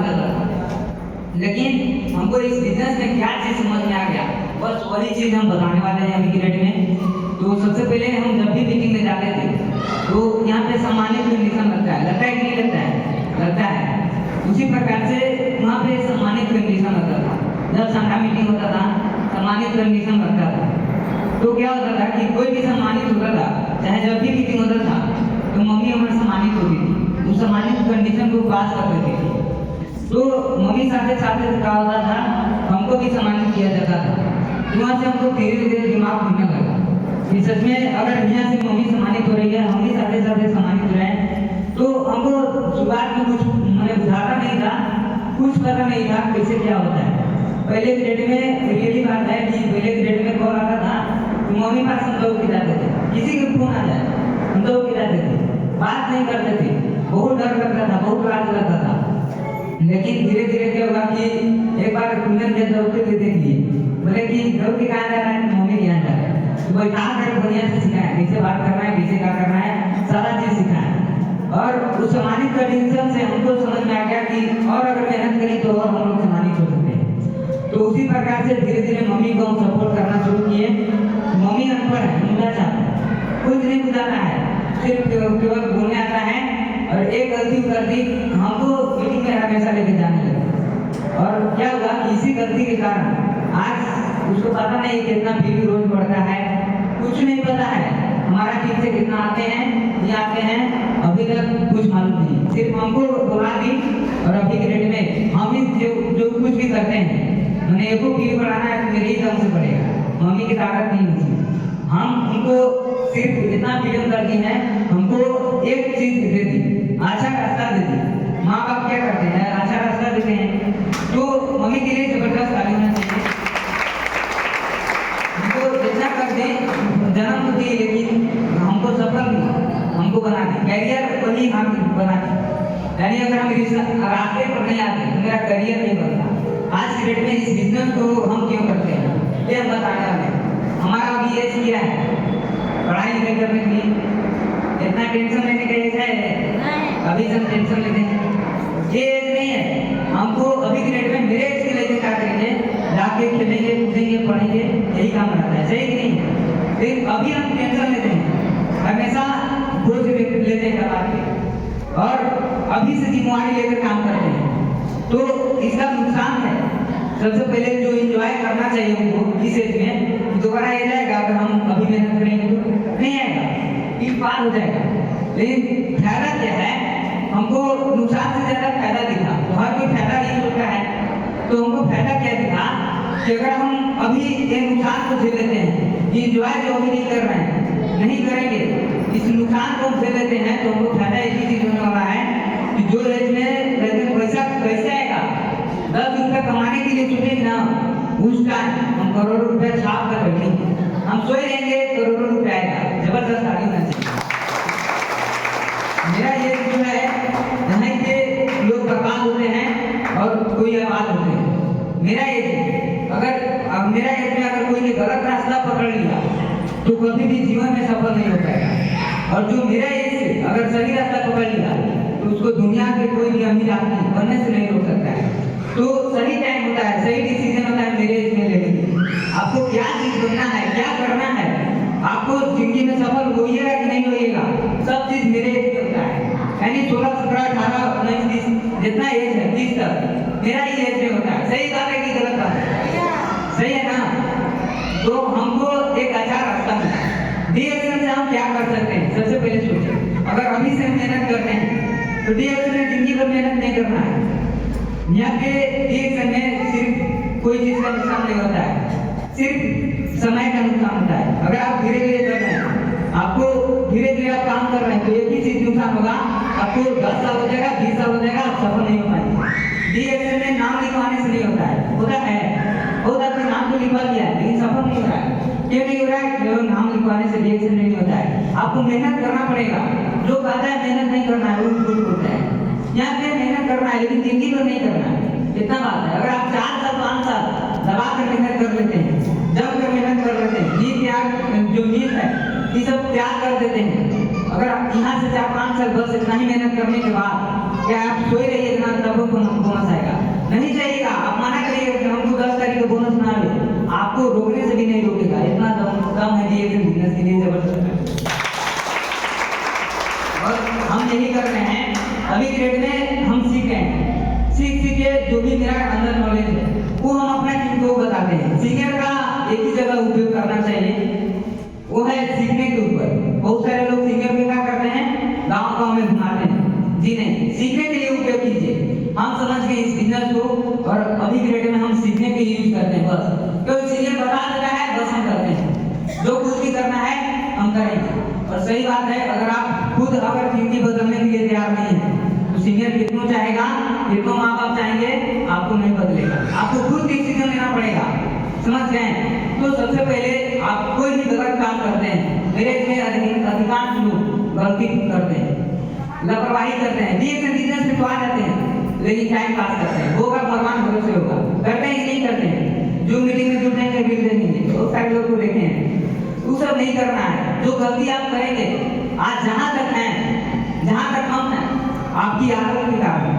जाता था। लेकिन हमको इस बिजनेस में क्या चीज़ समझ में आ गया, बस वही चीज़ हम बताने वाले हैं अभी की डेट में। तो सबसे पहले हम जब भी मीटिंग में जाते थे तो यहाँ पे सम्मानित कंडीशन लगता है कि नहीं लगता है? लगता है। उसी प्रकार से वहाँ पे सम्मानित कंडीशन लगता था। जब संडा मीटिंग होता था सम्मानित कंडीशन लगता था। तो क्या होता था कि कोई भी सम्मानित होता था, चाहे जब भी मीटिंग होता था तो मम्मी हमारे सम्मानित होती थी, उस सम्मानित कंडीशन को पास कर देती थी। तो मम्मी साथ साथ क्या होता था, हमको भी सम्मानित किया जाता था। तो वहाँ से हमको धीरे धीरे दिमाग घूमने लगा कि सच में अगर यहाँ से मम्मी सम्मानित हो रही है, हम भी साथ साथ सम्मानित हो रहे हैं। तो हमको शुरुआत में कुछ मैंने बुझाता नहीं था, कुछ पता नहीं था कैसे क्या होता है। पहले की डेट में रियली बात है कि पहले की डेट में कॉल आता था तो मम्मी पास हम दौड़ के जाते थे, किसी के फोन आ जाए हम दौड़ के जाते थे, बात नहीं करते थे, बहुत डर लगता था, बहुत लाज लगता था। लेकिन धीरे धीरे क्या होगा कि एक बार कुंदन के दौड़ के देख लिए, बोले कि दौड़ के कहाँ जा रहा है, मम्मी के यहाँ जा रहा है। तो भाई कहाँ कर बढ़िया से सिखाया, कैसे बात करना है, कैसे क्या करना है, सारा चीज़ सिखाया। और उस सम्मानित कंडीशन से हमको समझ में आ गया कि और अगर मेहनत करी तो और हम लोग सम्मानित हो सकते हैं। तो उसी प्रकार से धीरे धीरे मम्मी को हम सपोर्ट करना शुरू किए। मम्मी अनपढ़ है, मुझा चाहता है, कुछ नहीं बुझाना है, सिर्फ केवल बोलने आता है। और एक गलती कर दी, हमको मीटिंग में हमेशा लेके जाने लगे। और क्या हुआ कि इसी गलती के कारण आज उसको पता नहीं कितना बिल रोज बढ़ता है, कुछ नहीं पता है हमारा टीम से कितना आते हैं, ये आते हैं, अभी तक कुछ मालूम नहीं। सिर्फ हमको बोला दी और अभी के डेट में हम ही जो कुछ भी करते हैं, मैंने एको बिल बढ़ाना है तो मेरे ही दम से बढ़ेगा, मम्मी की ताकत नहीं होती। हम उनको सिर्फ इतना फ्रीडम कर दी है, हमको एक चीज दे दी, अच्छा रास्ता दे दी। माँ बाप क्या करते हैं, अच्छा रास्ता देते हैं। तो मम्मी के लिए जबरदस्त ताली होना चाहिए। हमको जितना कर दे जन्म तो दी, लेकिन हमको सफल भी हमको बना दी, कैरियर वही हम बना दी। यानी अगर हम इस रास्ते पर नहीं आते तो मेरा करियर नहीं बनता। आज की डेट में इस बिजनेस को हम क्यों करते हैं ये हम बताने वाले हैं। हमारा अभी एज क्या है, पढ़ाई लिखाई करने के लिए इतना टेंशन लेने का एज है, अभी से टेंशन लेते हैं, ये एज नहीं है। हमको अभी की डेट में मेरे एज के लेके क्या करेंगे, जाके खेलेंगे, कूदेंगे, पढ़ेंगे, यही काम रहता है, सही कि नहीं? फिर अभी हम टेंशन लेते हैं, हमेशा बोझ लेते हैं कबार के, और अभी से जिम्मेवारी लेकर काम करते हैं। तो इसका नुकसान है। सबसे पहले जो एंजॉय करना चाहिए हमको इस एज में, दोबारा ये जाएगा अगर हम अभी मेहनत करेंगे तो नहीं आएगा, फिर पार हो जाएगा। लेकिन फायदा क्या है, हमको नुकसान से ज्यादा फायदा दिखा। तो हर कोई फायदा नहीं सोचता है, तो हमको फायदा क्या दिखा कि अगर हम अभी ये नुकसान को झेल लेते हैं, एंजॉय जो अभी नहीं कर रहे हैं, नहीं करेंगे, इस नुकसान को झेल लेते हैं, तो हमको फायदा एक ही चीज होने वाला है कि जो एज में पैसा कैसे आएगा, 10 रुपये कमाने के लिए सोचेंगे ना, उस टाइम हम करोड़ों रुपए छाप कर बैठेंगे, हम सोए रहेंगे, करोड़ों रुपए आएगा। जबरदस्त आगे होना चाहिए। मेरा ये जो है, यहाँ के लोग बर्बाद होते हैं और कोई आबाद होते हैं। मेरा ये मेरा ये में अगर कोई ने गलत रास्ता पकड़ लिया तो कभी भी जीवन में सफल नहीं हो पाएगा। और जो मेरा ये अगर सही रास्ता पकड़ लिया तो उसको दुनिया के कोई भी अमीर आदमी बनने से नहीं रोक सकता है। तो सही टाइम होता है, सही डिसीजन होता है मेरे इसमें लेने के। आपको क्या चीज बनना है, क्या करना है, आपको जिंदगी में सफल होइएगा कि नहीं होइएगा, सब चीज मेरे एज में होता है। यानी 16, 17, 18, 19, 20 जितना एज है 20 तक मेरा ही एज में होता है। सही बात है कि गलत बात है? सही है ना? तो हमको एक अच्छा रास्ता मिला। डीएक्शन से हम क्या कर सकते हैं, सबसे पहले सोचें। अगर अभी से मेहनत करते हैं तो डीएक्शन में जिंदगी भर मेहनत नहीं करना है। यहाँ के डीएक्शन में सिर्फ कोई चीज का नुकसान नहीं होता है, सिर्फ समय का नुकसान होता है। अगर आप धीरे धीरे कर रहे हैं, आपको धीरे धीरे आप काम कर रहे हैं, तो एक ही चीज नुकसान होगा, आपको 10 साल हो जाएगा, 20 साल हो जाएगा, आप सफल नहीं हो पाएंगे। डीएक्शन में नाम लिखवाने से नहीं होता है, होता है बहुत आदमी नाम तो लिखवा लिया है लेकिन सफल नहीं हो रहा है। क्यों नहीं हो रहा है? केवल नाम लिखवाने से डीएक्शन नहीं होता है। आपको मेहनत करना पड़ेगा। जो कहता है मेहनत नहीं करना है वो झूठ बोलता है। यहाँ पे मेहनत करना है लेकिन जिंदगी भर नहीं करना है, इतना बात है। अगर आप 4 साल 5 साल दबा कर मेहनत कर लेते हैं, जम कर मेहनत कर लेते हैं, नींद त्याग जो नींद है ये सब त्याग कर देते हैं। अगर आप यहाँ से 4-5 साल बस इतना ही मेहनत करने के बाद क्या आप सोए रहिए इतना, तब बोनस आएगा। नहीं चाहिएगा, आप मना करिएगा कि हमको 10 तारीख को बोनस ना आए, आपको रोकने से भी नहीं रोकेगा। इतना दम है DSM बिजनेस के लिए, जबरदस्त है। और हम यही कर रहे हैं, अभी की डेट में हम सीख रहे हैं, सीख के जो भी मेरा अंदर नॉलेज है वो हम अपना टीम को बताते हैं। सीनियर का एक ही जगह उपयोग करना चाहिए, वो है सीखने के ऊपर। बहुत सारे लोग सीनियर पे क्या करते हैं, गांव में घुमाते हैं। जी नहीं, सीखने के लिए उपयोग कीजिए। हम समझ गए इस बिजनेस को, और अभी की डेट में हम सीखने के लिए यूज करते हैं बस। तो सीनियर बता देता है, बस हम करते हैं, जो कुछ भी करना है हम करेंगे। और सही बात है, अगर आप खुद अगर जिंदगी बदलने के लिए तैयार नहीं है तो सीनियर कितना चाहेगा, कितना माँ बाप चाहेंगे, आपको नहीं बदलेगा। आपको खुद डिसीजन लेना पड़ेगा, समझ गए। तो सबसे पहले आप कोई भी गलत काम करते हैं, मेरे इसमें अधिकांश लोग गलती करते हैं, लापरवाही करते हैं, बिजनेस में तो आ जाते हैं लेकिन टाइम पास करते हैं। होगा भगवान भरोसे होगा, करते हैं कि नहीं करते हैं। जो मीटिंग में जुटेंगे बिल देंगे, बहुत सारे लोग को देखे हैं, वो सब नहीं करना है। जो गलती आप करेंगे, आज जहाँ तक है, जहाँ तक हम हैं, आपकी आदत के कारण,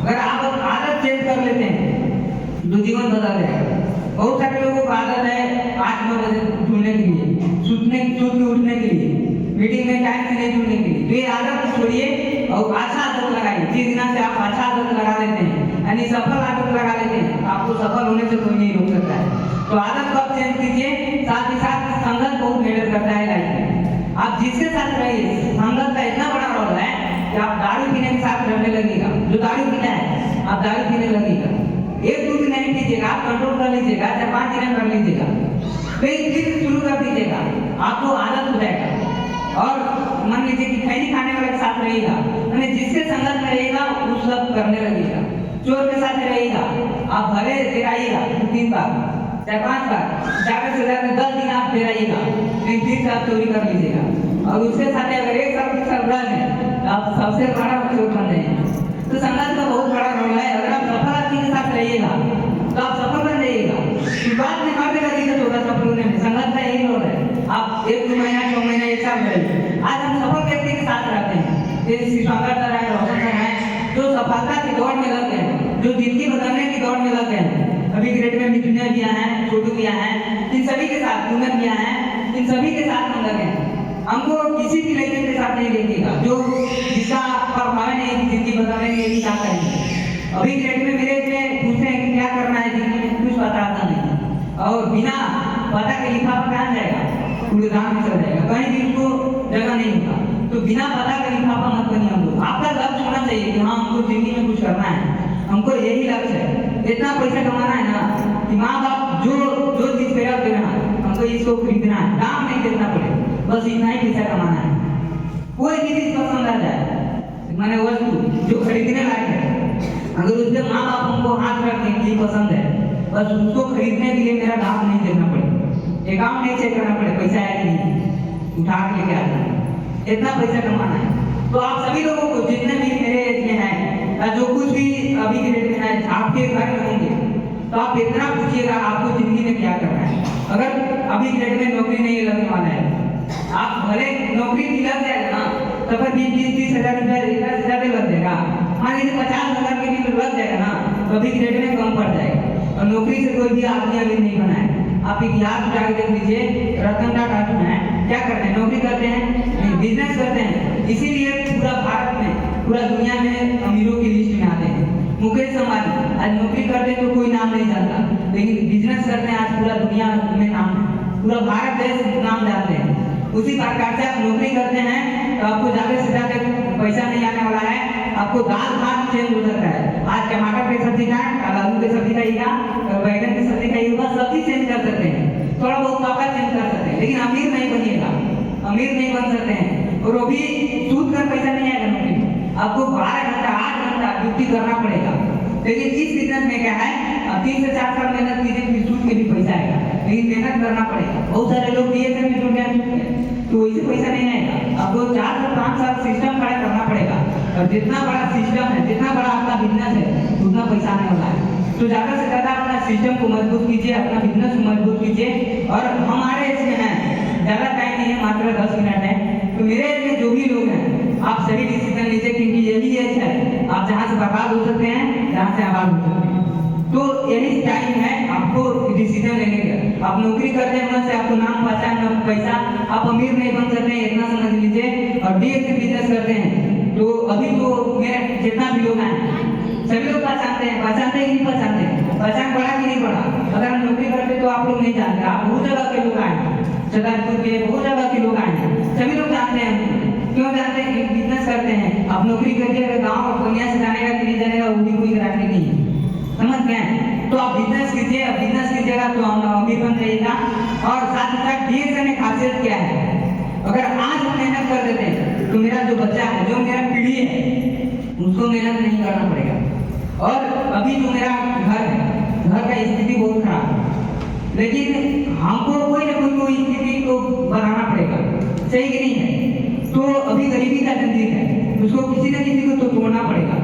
अगर आप आदत चेंज कर लेते हैं तो जीवन बदल जाएगा। बहुत सारे लोगों को आदत है 8-9 बजे जुड़ने के लिए, सोच के उठने के लिए, मीटिंग में टाइम से नहीं जुड़ने के लिए। तो ये आदत छोड़िए और अच्छा आदत लगाइए। जिस दिन से आप अच्छा आदत लगा लेते हैं, यानी सफल आदत लगा लेते हैं, आपको सफल होने से कोई नहीं रोक सकता है। तो आदत को आप चेंज कीजिए। साथ ही साथ संगत बहुत मेहनत करता है लाइफ में। आप जिसके साथ रहिए, संगत का इतना बड़ा रोल है कि आप दारू पीने के साथ रहने लगेगा। जो दारू पीता है, आप दारू पीने लगेगा। 1-2 दिन नहीं पीजिएगा, आप कंट्रोल कर लीजिएगा, 4-5 दिन कर लीजिएगा, फिर शुरू कर दीजिएगा, आपको आदत हो जाएगा। और मान लीजिए कि खैनी खाने वाले के साथ रहेगा, यानी जिसके संगत में रहेगा वो सब करने लगेगा। चोर के साथ रहेगा, आप भले फेराइएगा 3 बार 4-5 बार, ज्यादा से ज्यादा 10 दिन आप फेराइएगा, फिर से आप चोरी कर लीजिएगा। और उसके साथ अगर एक साल के साथ रह लें तो आप सबसे बड़ा चोर बन जाएंगे। तो संगत का बहुत बड़ा रोल है। अगर आप सफल आदमी के साथ रहिएगा तो आप सफल बन जाइएगा। शुरुआत में काफी दिक्कत होगा सफल होने में, संगत का यही रोल है। आप 1-2 महीना 6 महीना 1 साल रहिए। आज हम सफल व्यक्ति के साथ रहते हैं, जैसे संगत सर है, रोशन सर है, जो सफलता की दौड़ में लग गए हैं, जो जिंदगी बदलने की दौड़ में लग गए हैं। अभी ग्रेड में मिथुन भैया हैं, छोटू भैया हैं, इन सभी के साथ कुंदन भैया हैं, इन सभी के साथ हम लगे हैं। हमको किसी भी लड़के के साथ नहीं देखिएगा जो जिसका प्रभाव नहीं है जिंदगी बदलने के लिए क्या करेंगे। अभी ग्रेड में मेरे से पूछते हैं कि क्या करना है जिंदगी में, कुछ बताता नहीं, और बिना पता के लिफाफा कहाँ जाएगा, कूड़ेदान में चल जाएगा, कहीं भी उसको जगह नहीं होगा। तो बिना पता के लिफाफा मत बनिए। हम लोग आपका लक्ष्य होना चाहिए कि हाँ हमको जिंदगी में कुछ करना है, हमको यही लक्ष्य है, इतना पैसा कमाना है ना कि माँ बाप जो चीज पेड़ा देना, हमको इसको खरीदना है, दाम नहीं देना पड़े, बस इतना ही पैसा कमाना है। कोई भी चीज पसंद आ जाए, मैंने वस्तु जो खरीदने लायक है, अगर उसके माँ बाप हमको हाथ रख दें कि पसंद है, बस उसको खरीदने के लिए मेरा दाम नहीं देना पड़े, अकाउंट नहीं चेक करना पड़े पैसा है कि नहीं, उठा के लेके आना है, इतना पैसा कमाना है। तो आप सभी लोगों को जितने भी मेरे एज में हैं, जो कुछ भी अभी के डेट में है, आपके घर में होंगे, तो आप इतना पूछिएगा आपको जिंदगी में क्या करना है। अगर अभी के डेट में नौकरी नहीं लगने वाला है, आप भले नौकरी भी लग जाएगा ना, तो फिर 20-30 हजार रुपया 1 हजार लग जाएगा, मान लीजिए 50 हजार के भी लग जाएगा ना, तो अभी के डेट में कम पड़ जाएगा। और नौकरी से कोई भी आदमी अभी नहीं बना है। आप इतिहास उठा के देख लीजिए, रतन टाटा जो है क्या करते हैं, नौकरी करते हैं, बिजनेस करते हैं, इसीलिए पूरा भारत में, पूरा दुनिया में अमीरों की लिस्ट में आते हैं। मुकेश अंबानी आज नौकरी करते हैं तो कोई नाम नहीं जानता, लेकिन बिजनेस करते हैं आज पूरा दुनिया में नाम, पूरा भारत देश नाम जानते हैं। उसी प्रकार से आप नौकरी करते हैं तो आपको ज्यादा से ज्यादा पैसा नहीं आने वाला है, आपको दाल भात चेंज हो सकता है। आज टमाटर की सब्जी खाएं, कल आलू की सब्जी खाइएगा, कल बैगन की सब्जी खाइएगा, सब्जी चेंज कर सकते हैं, थोड़ा बहुत कपड़ा चेंज कर सकते हैं, लेकिन अमीर नहीं बनिएगा, अमीर नहीं बन सकते हैं। और वो भी सूद कर पैसा नहीं आएगा नौकरी में, आपको 12 घंटा 8 घंटा ड्यूटी करना पड़ेगा। लेकिन इस बिजनेस में क्या है, अब 3 से 4 साल मेहनत कीजिए फिर सूद के भी पैसा आएगा, लेकिन मेहनत करना पड़ेगा। बहुत सारे लोग DSM में जुड़ गए तो वैसे पैसा नहीं आएगा, आपको 4 से 5 साल सिस्टम खड़ा करना पड़ेगा। और जितना बड़ा सिस्टम है, जितना बड़ा आपका बिजनेस है, उतना पैसा आने वाला है। तो ज्यादा से ज्यादा अपना सिस्टम को मजबूत कीजिए, अपना बिजनेस को मजबूत कीजिए। और हमारे इसमें है ज्यादा टाइम नहीं है, मात्र 10 मिनट है, तो मेरे इसमें जो भी लोग हैं आप सही डिसीजन लीजिए, क्योंकि यही एज है आप जहाँ से बर्बाद हो सकते हैं, जहाँ से आबाद हो सकते हैं। तो यही टाइम है आपको डिसीजन लेने का। आप नौकरी करते हैं मन से, आपको नाम पहचान न पैसा, आप अमीर नहीं बन सकते हैं, इतना समझ लीजिए। और डीएस से बिजनेस करते हैं तो अभी तो मेरे जितना भी लोग हैं सभी लोग पहचानते हैं, पहचानते हैं कि नहीं पहचानते, पहचान बढ़ा कि नहीं बढ़ा। अगर हम नौकरी करते तो आप लोग नहीं जानते, आप बहुत जगह के लोग आए, छतरपुर के बहुत जगह के लोग आए, सभी लोग जानते हैं। क्यों जानते हैं? बिजनेस करते हैं। आप नौकरी करके अगर गाँव और दुनिया से जानेगा कि नहीं जानेगा वो भी कोई गारंटी नहीं है, समझ गए? तो आप बिजनेस कीजिए, बिजनेस कीजिएगा तो हम अमीर बन जाइएगा। और साथ ही साथ डीएस में खासियत क्या है, अगर आज हम मेहनत कर देते हैं तो मेरा जो बच्चा है, जो मेरा पीढ़ी है, उसको मेहनत नहीं करना पड़ेगा। और अभी जो मेरा घर है, घर का स्थिति बहुत खराब है, लेकिन हमको कोई ना कोई स्थिति को बनाना पड़ेगा, सही कि नहीं है? तो अभी गरीबी का जंजीर है, उसको किसी न किसी को तो तोड़ना पड़ेगा,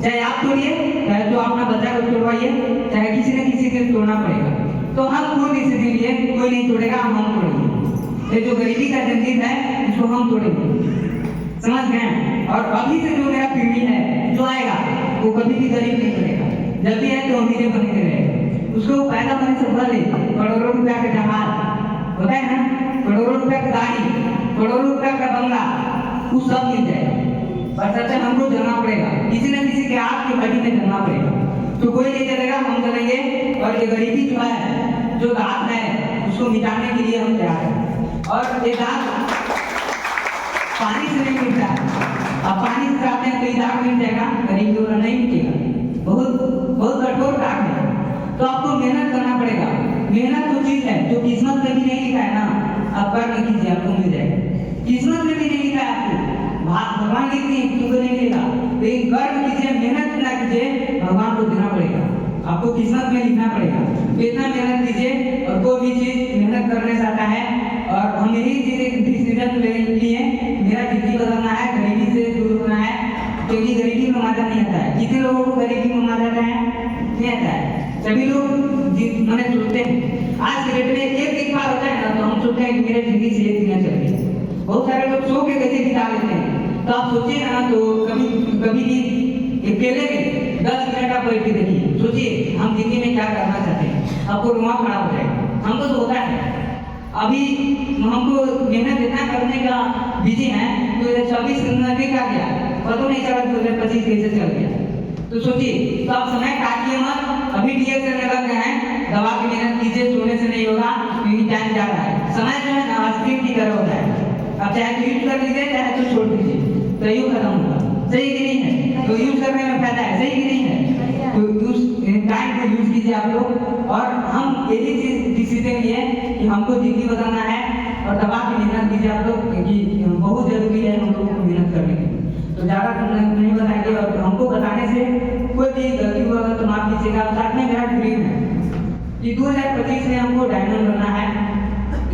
चाहे आप तोड़िए, चाहे तो अपना बच्चा को तोड़वाइए, चाहे किसी न किसी को तोड़ना पड़ेगा। तो हम कोई डिसीजन लिए, कोई नहीं तोड़ेगा, हम तोड़ेंगे। ये जो गरीबी का जंजीर है इसको हम तोड़ेंगे, समझ गए? और अभी से जो मेरा पीढ़ी है जो आएगा वो कभी भी गरीब नहीं बनेगा, जल्दी है तो अमीर बने रहेगा। उसको पैदा होने से पहले करोड़ों रुपया का जहाज होता है ना, करोड़ों रुपया का गाड़ी, करोड़ों रुपया का बंगला, वो सब मिल जाएगा। बस अच्छा हमको चलना पड़ेगा, किसी न किसी के हाथ की घटी में चलना पड़ेगा। तो कोई नहीं चलेगा, हम चलेंगे। और ये गरीबी जो है, जो दाग है, उसको मिटाने के लिए हम तैयार हैं। और ये दाग पानी से नहीं मिटता है। अब पानी से जाते हैं तो ये दाग मिट जाएगा, गरीबी वाला नहीं मिटेगा, बहुत कठोर दाग है। तो आपको मेहनत करना पड़ेगा। मेहनत तो चीज है जो किस्मत में भी नहीं लिखा है ना, आप कर्म कीजिए आपको मिल जाएगा। किस्मत में भी नहीं लिखा है आपको, भगवान लिखते हैं तुमको नहीं मिलेगा, लेकिन कर्म कीजिए, मेहनत ना कीजिए, भगवान को देना पड़ेगा, आपको किस्मत में लिखना पड़ेगा। तो इतना मेहनत कीजिए। और कोई भी चीज मेहनत करने से आता है। और हम यही चीज डिसीजन लेने के लिए मेरा जिंदगी बदलना है, गरीबी से दूर होना है, क्योंकि गरीबी में मजा नहीं आता है। कितने लोगों को गरीबी में मजा आता है? नहीं आता है। सभी लोग मैंने सोचते हैं आज के डेट में एक बार होता है ना, तो हम सोचते हैं कि मेरे जिंदगी से एक दिन चल गई। बहुत सारे लोग सो के कैसे बिता लेते हैं। तो आप सोचिए ना, तो कभी भी अकेले में 10 मिनट आप बैठ के देखिए, सोचिए हम जिंदगी में क्या करना चाहते हैं, आपको रुआ खड़ा हो जाएगा। हमको तो होता है, अभी हमको मेहनत इतना करने का बिजी है, 2024 नजदीक आ गया, पता नहीं चला 2025 कैसे चल गया। तो सोचिए, तो आप समय काटिए मत, अभी डीएस करने लग गए हैं, दवा की मेहनत कीजिए, सोने से नहीं होगा, क्योंकि टाइम जा रहा है। समय जो है ना आइसक्रीम की तरह होता है, आप चाहे तो यूज कर लीजिए, चाहे तो छोड़ दीजिए, तो यूज खत्म होगा, सही कि नहीं है? तो यूज करने में फायदा है, सही कि नहीं है? तो यूज टाइम को यूज कीजिए आप लोग। और हम यही चीज डिसीजन लिए कि हमको जिंदगी बदलना है, और दवा की मेहनत कीजिए आप लोग, क्योंकि बहुत जरूरी है हम लोगों को मेहनत करने की। तो ज़्यादा नहीं बताएंगे, और हमको बताने से कोई भी गलती हुआ तो माफ कीजिएगा। साथ में मेरा ड्रीम है कि 2025 में हमको डायमंड बनना है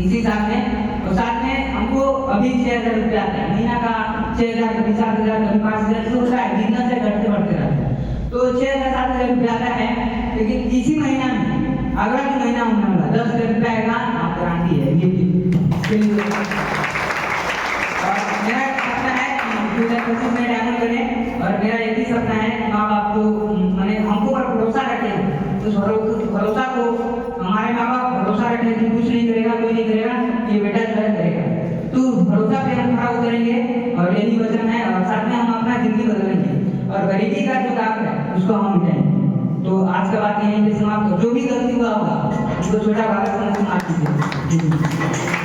इसी साल में। और साथ में हमको अभी 6,000 रुपया आता है महीना का, 6,000 कभी 7,000 कभी 5,000 तो होता है, बिजनेस से घटते बढ़ते रहता है। तो 6,000 7,000 रुपया आता है, लेकिन इसी महीना में अगला जो महीना होने वाला 10,000 रुपया आएगा, आप गारंटी है ये भी। और मेरा सपना है कि 2025 में डायमंड बने, और मेरा एक ही सपना है कि माँ बाप को मैंने हमको पर भरोसा रखें, उस भरोसा को हमारे माँ बाप भरोसा रखें कि कुछ नहीं करेगा, कोई नहीं करेगा, ये बेटा जो है करेगा। तो भरोसा पे हम खड़ा उतरेंगे, और यही वचन है। और साथ में हम अपना जिंदगी बदलेंगे, और गरीबी का जो दाग है उसको हम मिटाएंगे। तो आज का बात यहीं पे समाप्त। जो भी गलती हुआ होगा उसको छोटा बालक समझ के माफ कीजिए।